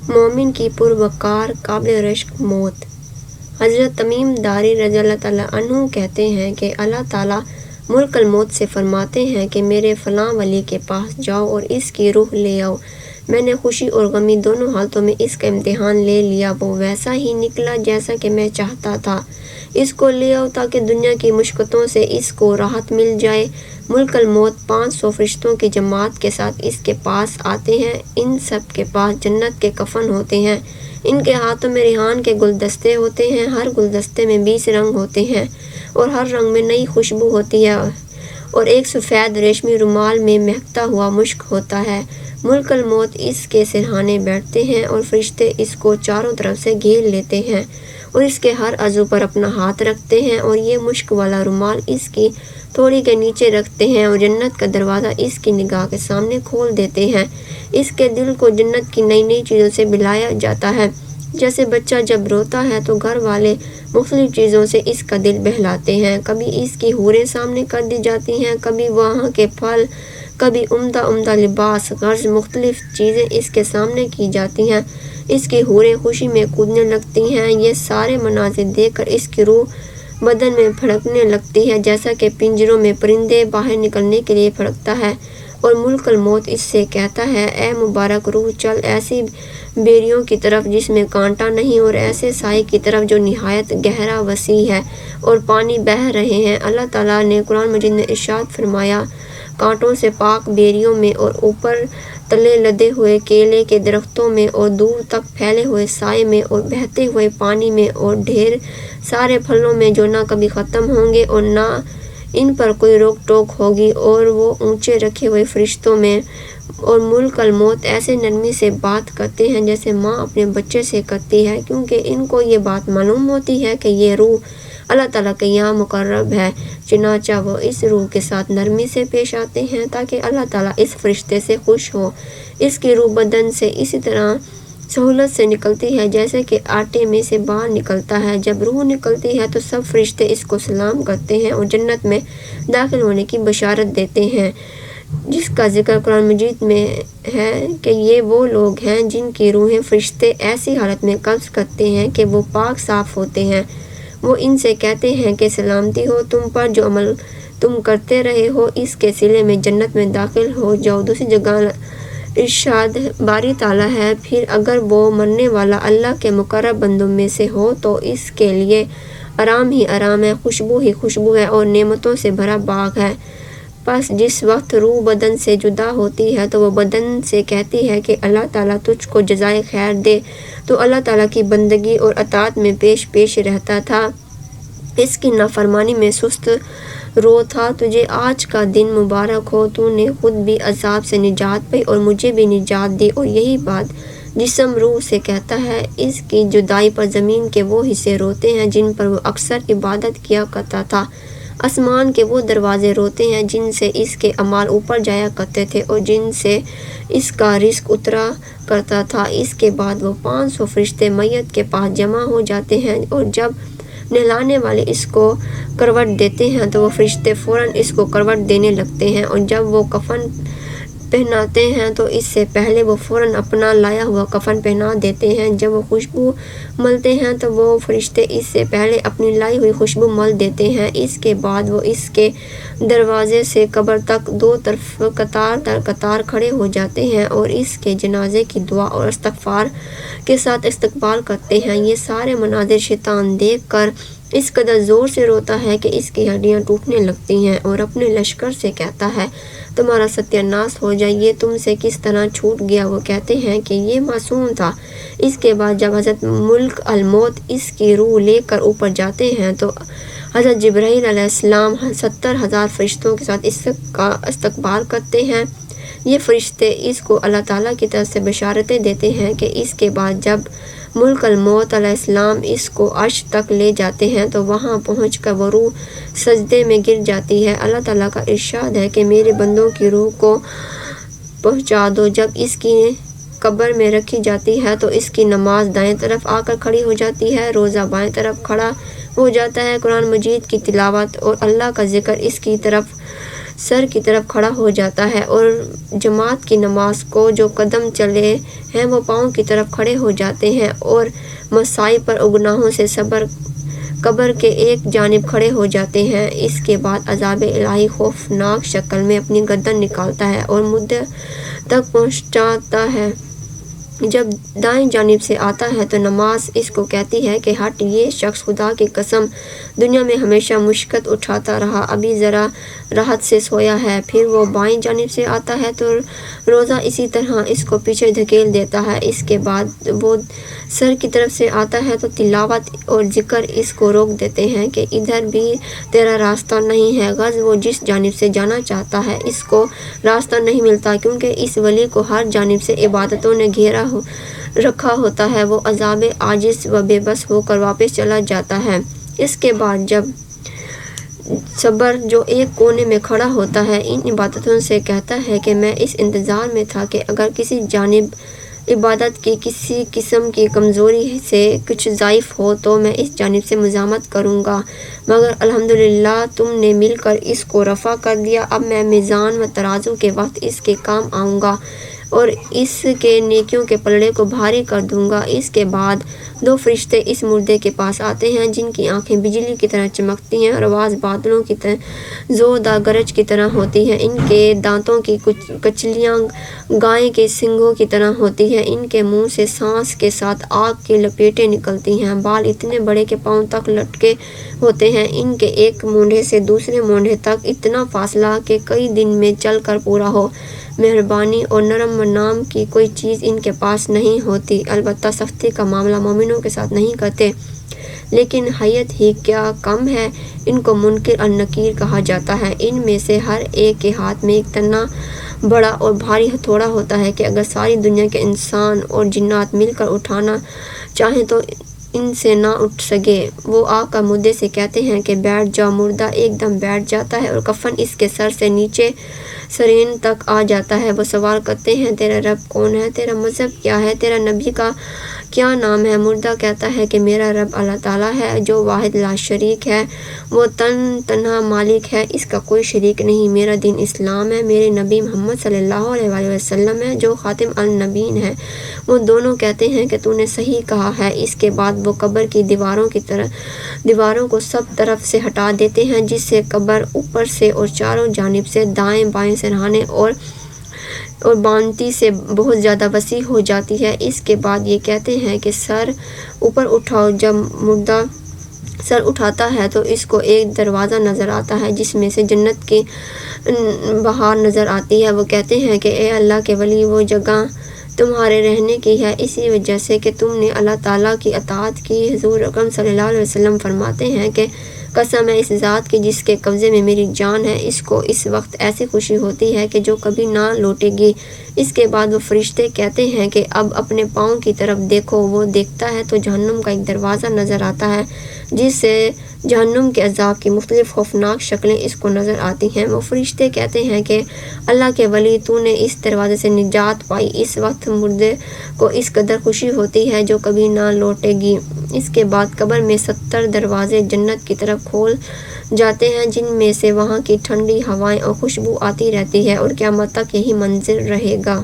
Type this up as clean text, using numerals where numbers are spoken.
مومن کی پروقار قابل رشک موت۔ حضرت تمیم داری رضی اللہ تعالیٰ عنہ کہتے ہیں کہ اللہ تعالیٰ ملک الموت سے فرماتے ہیں کہ میرے فلاں ولی کے پاس جاؤ اور اس کی روح لے آؤ۔ میں نے خوشی اور غمی دونوں حالتوں میں اس کا امتحان لے لیا، وہ ویسا ہی نکلا جیسا کہ میں چاہتا تھا۔ اس کو لے آؤ تاکہ دنیا کی مشقتوں سے اس کو راحت مل جائے۔ ملک الموت 500 فرشتوں کی جماعت کے ساتھ اس کے پاس آتے ہیں۔ ان سب کے پاس جنت کے کفن ہوتے ہیں، ان کے ہاتھوں میں ریحان کے گلدستے ہوتے ہیں، ہر گلدستے میں 20 رنگ ہوتے ہیں اور ہر رنگ میں نئی خوشبو ہوتی ہے اور ایک سفید ریشمی رومال میں مہکتا ہوا مشک ہوتا ہے۔ ملک الموت اس کے سرہانے بیٹھتے ہیں اور فرشتے اس کو چاروں طرف سے گھیر لیتے ہیں اور اس کے ہر عضو پر اپنا ہاتھ رکھتے ہیں اور یہ مشک والا رومال اس کی تھوڑی کے نیچے رکھتے ہیں اور جنت کا دروازہ اس کی نگاہ کے سامنے کھول دیتے ہیں۔ اس کے دل کو جنت کی نئی نئی چیزوں سے بہلایا جاتا ہے۔ جیسے بچہ جب روتا ہے تو گھر والے مختلف چیزوں سے اس کا دل بہلاتے ہیں، کبھی اس کی حوریں سامنے کر دی جاتی ہیں، کبھی وہاں کے پھل، کبھی عمدہ عمدہ لباس، غرض مختلف چیزیں اس کے سامنے کی جاتی ہیں۔ اس کی حوریں خوشی میں کودنے لگتی ہیں۔ یہ سارے مناظر دیکھ کر اس کی روح بدن میں پھڑکنے لگتی ہے جیسا کہ پنجروں میں پرندے باہر نکلنے کے لیے پھڑکتا ہے، اور ملک الموت اس سے کہتا ہے اے مبارک روح، چل ایسی بیریوں کی طرف جس میں کانٹا نہیں، اور ایسے سائے کی طرف جو نہایت گہرا وسیع ہے اور پانی بہہ رہے ہیں۔ اللہ تعالیٰ نے قرآن مجید میں ارشاد فرمایا، کانٹوں سے پاک بیریوں میں اور اوپر تلے لدے ہوئے کیلے کے درختوں میں اور دور تک پھیلے ہوئے سائے میں اور بہتے ہوئے پانی میں اور ڈھیر سارے پھلوں میں جو نہ کبھی ختم ہوں گے اور نہ ان پر کوئی روک ٹوک ہوگی، اور وہ اونچے رکھے ہوئے فرشتوں میں۔ اور ملک الموت ایسے نرمی سے بات کرتے ہیں جیسے ماں اپنے بچے سے کرتی ہے، کیونکہ ان کو یہ بات معلوم ہوتی ہے کہ یہ روح اللہ تعالیٰ کے یہاں مقرب ہے، چنانچہ وہ اس روح کے ساتھ نرمی سے پیش آتے ہیں تاکہ اللہ تعالیٰ اس فرشتے سے خوش ہو۔ اس کی روح بدن سے اسی طرح سہولت سے نکلتی ہے جیسے کہ آٹے میں سے باہر نکلتا ہے۔ جب روح نکلتی ہے تو سب فرشتے اس کو سلام کرتے ہیں اور جنت میں داخل ہونے کی بشارت دیتے ہیں، جس کا ذکر قرآن مجید میں ہے کہ یہ وہ لوگ ہیں جن کی روحیں فرشتے ایسی حالت میں قبض کرتے ہیں کہ وہ پاک صاف ہوتے ہیں۔ وہ ان سے کہتے ہیں کہ سلامتی ہو تم پر، جو عمل تم کرتے رہے ہو اس کے صلے میں جنت میں داخل ہو جاؤ۔ دوسری جگہ ارشاد باری تعالیٰ ہے، پھر اگر وہ مرنے والا اللہ کے مقرب بندوں میں سے ہو تو اس کے لیے آرام ہی آرام ہے، خوشبو ہی خوشبو ہے اور نعمتوں سے بھرا باغ ہے۔ پس جس وقت روح بدن سے جدا ہوتی ہے تو وہ بدن سے کہتی ہے کہ اللہ تعالیٰ تجھ کو جزائے خیر دے، تو اللہ تعالیٰ کی بندگی اور اطاعت میں پیش رہتا تھا، اس کی نافرمانی میں سست رو تھا۔ تجھے آج کا دن مبارک ہو، تو نے خود بھی عذاب سے نجات پائی اور مجھے بھی نجات دی۔ اور یہی بات جسم روح سے کہتا ہے۔ اس کی جدائی پر زمین کے وہ حصے روتے ہیں جن پر وہ اکثر عبادت کیا کرتا تھا، آسمان کے وہ دروازے روتے ہیں جن سے اس کے اعمال اوپر جایا کرتے تھے اور جن سے اس کا رزق اترا کرتا تھا۔ اس کے بعد وہ 500 فرشتے میت کے پاس جمع ہو جاتے ہیں، اور جب نہلانے والے اس کو کروٹ دیتے ہیں تو وہ فرشتے فوراً اس کو کروٹ دینے لگتے ہیں، اور جب وہ کفن پہناتے ہیں تو اس سے پہلے وہ فوراً اپنا لایا ہوا کفن پہنا دیتے ہیں۔ جب وہ خوشبو ملتے ہیں تو وہ فرشتے اس سے پہلے اپنی لائی ہوئی خوشبو مل دیتے ہیں۔ اس کے بعد وہ اس کے دروازے سے قبر تک دو طرف قطار در قطار کھڑے ہو جاتے ہیں اور اس کے جنازے کی دعا اور استغفار کے ساتھ استقبال کرتے ہیں۔ یہ سارے مناظر شیطان دیکھ کر اس قدر زور سے روتا ہے کہ اس کی ہڈیاں ٹوٹنے لگتی ہیں اور اپنے لشکر سے کہتا ہے تمہارا ستیہ ناش ہو جائے، یہ تم سے کس طرح چھوٹ گیا؟ وہ کہتے ہیں کہ یہ معصوم تھا۔ اس کے بعد جب حضرت ملک الموت اس کی روح لے کر اوپر جاتے ہیں تو حضرت جبرائیل علیہ السلام 70,000 فرشتوں کے ساتھ اس کا استقبال کرتے ہیں۔ یہ فرشتے اس کو اللہ تعالیٰ کی طرف سے بشارتیں دیتے ہیں کہ اس کے بعد جب ملک الموت علیہ السلام اس کو عرش تک لے جاتے ہیں تو وہاں پہنچ کر وہ روح سجدے میں گر جاتی ہے۔ اللہ تعالیٰ کا ارشاد ہے کہ میرے بندوں کی روح کو پہنچا دو۔ جب اس کی قبر میں رکھی جاتی ہے تو اس کی نماز دائیں طرف آ کر کھڑی ہو جاتی ہے، روزہ بائیں طرف کھڑا ہو جاتا ہے، قرآن مجید کی تلاوت اور اللہ کا ذکر اس کی طرف سر کی طرف کھڑا ہو جاتا ہے اور جماعت کی نماز کو جو قدم چلے ہیں وہ پاؤں کی طرف کھڑے ہو جاتے ہیں اور مسائی پر اور گناہوں سے صبر قبر کے ایک جانب کھڑے ہو جاتے ہیں۔ اس کے بعد عذاب الہی خوفناک شکل میں اپنی گردن نکالتا ہے اور مدعا تک پہنچاتا ہے۔ جب دائیں جانب سے آتا ہے تو نماز اس کو کہتی ہے کہ ہٹ، یہ شخص خدا کی قسم دنیا میں ہمیشہ مشقت اٹھاتا رہا، ابھی ذرا راحت سے سویا ہے۔ پھر وہ بائیں جانب سے آتا ہے تو روزہ اسی طرح اس کو پیچھے دھکیل دیتا ہے۔ اس کے بعد وہ سر کی طرف سے آتا ہے تو تلاوت اور ذکر اس کو روک دیتے ہیں کہ ادھر بھی تیرا راستہ نہیں ہے۔ غرض وہ جس جانب سے جانا چاہتا ہے اس کو راستہ نہیں ملتا، کیونکہ اس ولی کو ہر جانب سے عبادتوں نے گھیرا رکھا ہوتا ہے۔ وہ عذاب عاجز و بے بس ہو کر واپس چلا جاتا ہے۔ اس کے بعد جب صبر جو ایک کونے میں کھڑا ہوتا ہے ان عبادتوں سے کہتا ہے کہ میں اس انتظار میں تھا کہ اگر کسی جانب عبادت کی کسی قسم کی کمزوری سے کچھ ضعیف ہو تو میں اس جانب سے مزاحمت کروں گا، مگر الحمدللہ تم نے مل کر اس کو رفع کر دیا۔ اب میں میزان و ترازو کے وقت اس کے کام آؤں گا اور اس کے نیکیوں کے پلڑے کو بھاری کر دوں گا۔ اس کے بعد دو فرشتے اس مردے کے پاس آتے ہیں جن کی آنکھیں بجلی کی طرح چمکتی ہیں اور آواز بادلوں کی طرح زوردار گرج کی طرح ہوتی ہے۔ ان کے دانتوں کی کچلیاں گائے کے سنگوں کی طرح ہوتی ہیں۔ ان کے منہ سے سانس کے ساتھ آگ کی لپیٹیں نکلتی ہیں۔ بال اتنے بڑے کہ پاؤں تک لٹکے ہوتے ہیں۔ ان کے ایک مونڈھے سے دوسرے مونڈھے تک اتنا فاصلہ کہ کئی دن میں چل کر پورا ہو۔ مہربانی اور نرم نام کی کوئی چیز ان کے پاس نہیں ہوتی، البتہ سختی کا معاملہ مومنوں کے ساتھ نہیں کرتے، لیکن حیت ہی کیا کم ہے۔ ان کو منکر اور نکیر کہا جاتا ہے۔ ان میں سے ہر ایک کے ہاتھ میں ایک تنا بڑا اور بھاری ہتھوڑا ہوتا ہے کہ اگر ساری دنیا کے انسان اور جنات مل کر اٹھانا چاہیں تو ان سے نہ اٹھ سکے۔ وہ آ کر مردے سے کہتے ہیں کہ بیٹھ جاؤ۔ مردہ ایک دم بیٹھ جاتا ہے اور کفن اس کے سر سے نیچے سرین تک آ جاتا ہے۔ وہ سوال کرتے ہیں تیرا رب کون ہے، تیرا مذہب کیا ہے، تیرا نبی کا کیا نام ہے؟ مردہ کہتا ہے کہ میرا رب اللہ تعالیٰ ہے جو واحد لا شریک ہے، وہ تنہا مالک ہے، اس کا کوئی شریک نہیں۔ میرا دین اسلام ہے، میرے نبی محمد صلی اللہ علیہ وآلہ وسلم ہے جو خاتم النبیین ہے۔ وہ دونوں کہتے ہیں کہ تو نے صحیح کہا ہے۔ اس کے بعد وہ قبر کی دیواروں کو سب طرف سے ہٹا دیتے ہیں جس سے قبر اوپر سے اور چاروں جانب سے دائیں بائیں سرہانے اور بانتی سے بہت زیادہ وسیع ہو جاتی ہے۔ اس کے بعد یہ کہتے ہیں کہ سر اوپر اٹھاؤ۔ جب مردہ سر اٹھاتا ہے تو اس کو ایک دروازہ نظر آتا ہے جس میں سے جنت کی بہار نظر آتی ہے۔ وہ کہتے ہیں کہ اے اللہ کے ولی، وہ جگہ تمہارے رہنے کی ہے اسی وجہ سے کہ تم نے اللہ تعالیٰ کی اطاعت کی۔ حضور اکرم صلی اللہ علیہ وسلم فرماتے ہیں کہ قسم ہے اس ذات کی جس کے قبضے میں میری جان ہے، اس کو اس وقت ایسی خوشی ہوتی ہے کہ جو کبھی نہ لوٹے گی۔ اس کے بعد وہ فرشتے کہتے ہیں کہ اب اپنے پاؤں کی طرف دیکھو۔ وہ دیکھتا ہے تو جہنم کا ایک دروازہ نظر آتا ہے جس سے جہنم کے عذاب کی مختلف خوفناک شکلیں اس کو نظر آتی ہیں۔ وہ فرشتے کہتے ہیں کہ اللہ کے ولی، تو نے اس دروازے سے نجات پائی۔ اس وقت مردے کو اس قدر خوشی ہوتی ہے جو کبھی نہ لوٹے گی۔ اس کے بعد قبر میں 70 دروازے جنت کی طرف کھول جاتے ہیں جن میں سے وہاں کی ٹھنڈی ہوائیں اور خوشبو آتی رہتی ہے اور قیامت تک یہی منظر رہے گا۔